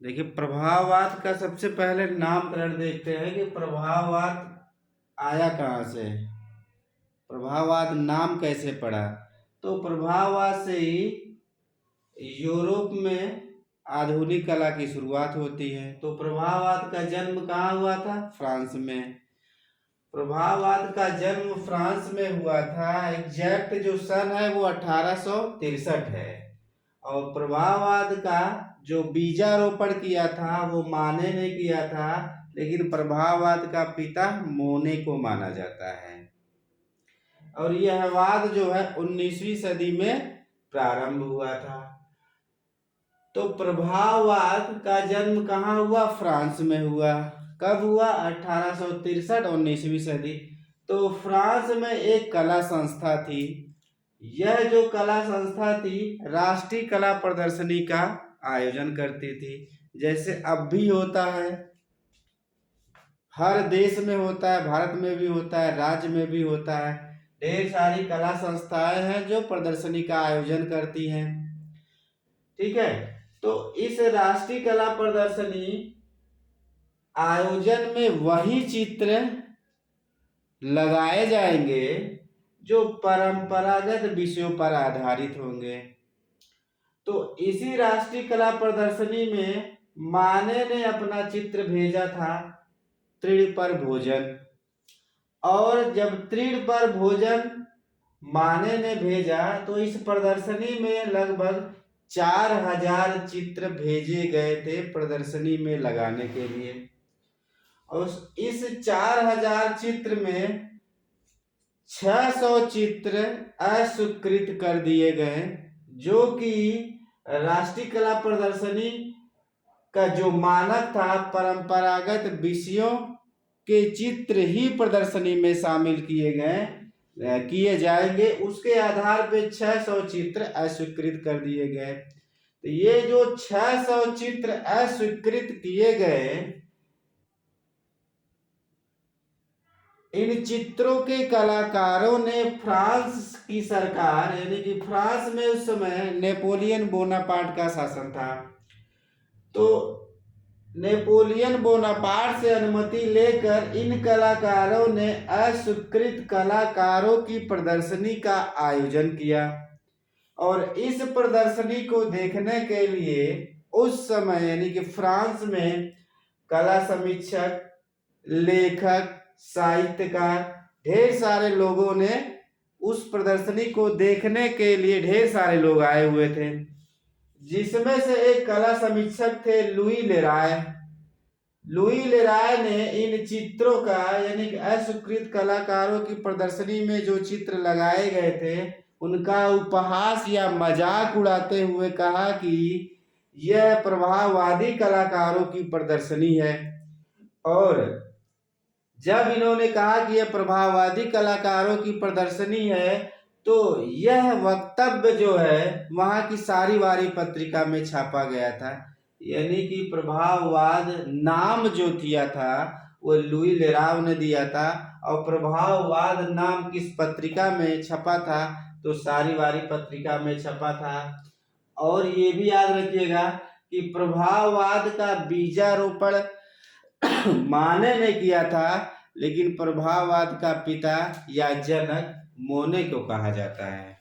देखिए, प्रभाववाद का सबसे पहले नामकरण देखते हैं कि प्रभाववाद आया कहाँ से, प्रभाववाद नाम कैसे पड़ा। तो प्रभाववाद से ही यूरोप में आधुनिक कला की शुरुआत होती है। तो प्रभाववाद का जन्म कहाँ हुआ था? फ्रांस में। प्रभाववाद का जन्म फ्रांस में हुआ था। एग्जैक्ट जो सन है वो 1863 है। और प्रभाववाद का जो बीजारोपण किया था वो माने ने किया था, लेकिन प्रभाववाद का पिता मोने को माना जाता है। और यह वाद जो है 19वीं सदी में प्रारंभ हुआ था। तो प्रभाववाद का जन्म कहाँ हुआ? फ्रांस में हुआ। कब हुआ? 1863, 19वीं सदी। तो फ्रांस में एक कला संस्था थी। यह जो कला संस्था थी राष्ट्रीय कला प्रदर्शनी का आयोजन करती थी, जैसे अब भी होता है, हर देश में होता है, भारत में भी होता है, राज्य में भी होता है। ढेर सारी कला संस्थाएं हैं जो प्रदर्शनी का आयोजन करती हैं। ठीक है, तो इस राष्ट्रीय कला प्रदर्शनी आयोजन में वही चित्र लगाए जाएंगे जो परंपरागत विषयों पर आधारित होंगे। तो इसी राष्ट्रीय कला प्रदर्शनी में माने ने अपना चित्र भेजा था तृण पर भोजन। और जब तृण पर भोजन माने ने भेजा तो इस प्रदर्शनी में लगभग 4000 चित्र भेजे गए थे प्रदर्शनी में लगाने के लिए। और इस 4000 चित्र में 600 चित्र अस्वीकृत कर दिए गए, जो कि राष्ट्रीय कला प्रदर्शनी का जो मानक था परंपरागत विषयों के चित्र ही प्रदर्शनी में शामिल किए जाएंगे, उसके आधार पे 600 चित्र अस्वीकृत कर दिए गए। तो ये जो 600 चित्र अस्वीकृत किए गए, इन चित्रों के कलाकारों ने फ्रांस की सरकार, यानी कि फ्रांस में उस समय नेपोलियन बोनापार्ट का शासन था, तो नेपोलियन बोनापार्ट से अनुमति लेकर इन कलाकारों ने अस्वीकृत कलाकारों की प्रदर्शनी का आयोजन किया। और इस प्रदर्शनी को देखने के लिए उस समय यानी कि फ्रांस में कला समीक्षक, लेखक, साहित्यकार, ढेर सारे लोगों ने उस प्रदर्शनी को देखने के लिए ढेर सारे लोग आए हुए थे, जिसमें से एक कला समीक्षक थे लुई लेराय। लुई लेराय ने इन चित्रों का यानी कि अस्वीकृत कलाकारों की प्रदर्शनी में जो चित्र लगाए गए थे उनका उपहास या मजाक उड़ाते हुए कहा कि यह प्रभाववादी कलाकारों की प्रदर्शनी है। और जब इन्होंने कहा कि यह प्रभाववादी कलाकारों की प्रदर्शनी है, तो यह वक्तव्य जो है वहां की सारीवारी पत्रिका में छापा गया था। यानी कि प्रभाववाद नाम जो दिया था वो लुई लेराव ने दिया था। और प्रभाववाद नाम किस पत्रिका में छपा था? तो सारीवारी पत्रिका में छपा था। और ये भी याद रखिएगा कि प्रभाववाद का बीजारोपण माने ने किया था, लेकिन प्रभाववाद का पिता या जनक मोने को कहा जाता है।